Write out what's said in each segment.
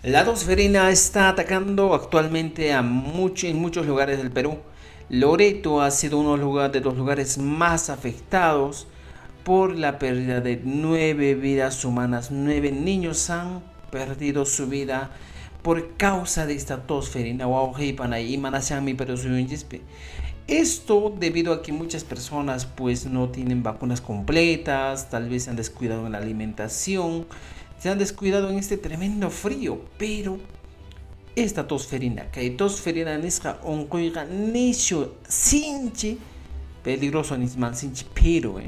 La tosferina está atacando actualmente en muchos lugares del Perú. Loreto ha sido de los lugares más afectados por la pérdida de 9 vidas humanas. 9 niños han perdido su vida por causa de esta tosferina. Esto debido a que muchas personas pues no tienen vacunas completas, tal vez se han descuidado en la alimentación, se han descuidado en este tremendo frío, pero esta tosferina, que hay tosferina nisqa onkoiga nisho sinchi peligroso nisman sinchi pero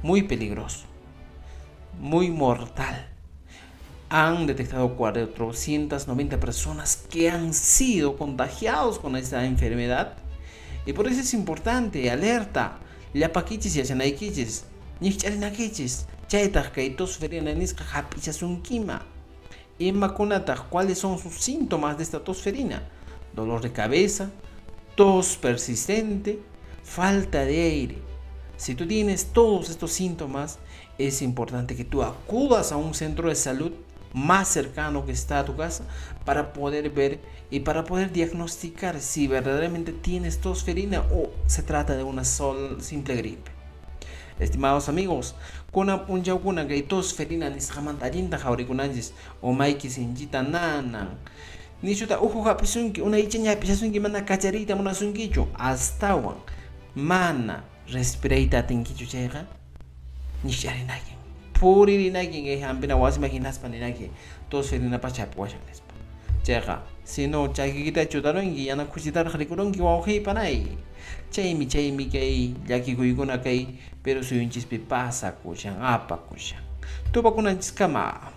muy peligroso, muy mortal. Han detectado 490 personas que han sido contagiados con esta enfermedad. Y por eso es importante, alerta. Llapakichis y achanaykichis. Nichcharinakichis. Chaytaq kay tosferina nisqa hapichasunkima. Imakunataq, ¿cuáles son sus síntomas de esta tosferina? Dolor de cabeza, tos persistente, falta de aire. Si tú tienes todos estos síntomas, es importante que tú acudas a un centro de salud más cercano que está a tu casa para poder ver y para poder diagnosticar si verdaderamente tienes tosferina o se trata de una simple gripe. Estimados amigos, kuna punjaukuna kay tosferina nisqamanta allinta jawrikunanchis o mayki sinchita nanan nishuta uju hapisunki una ichaña hapisasunki mana kacharita munasunkichu astawan mana respirayta atinkichu chayqa nisharinakin puririnakin hampina wasima hinaspa ninaki tosferina pachapi washanispa chayqa sino chaykikita chutarunki yana kuchitaraq rikurunki wawqiypanay chaymi kay llakikuykuna kay pero suyunchispi pasakushan apakushan tupakunanchiskama.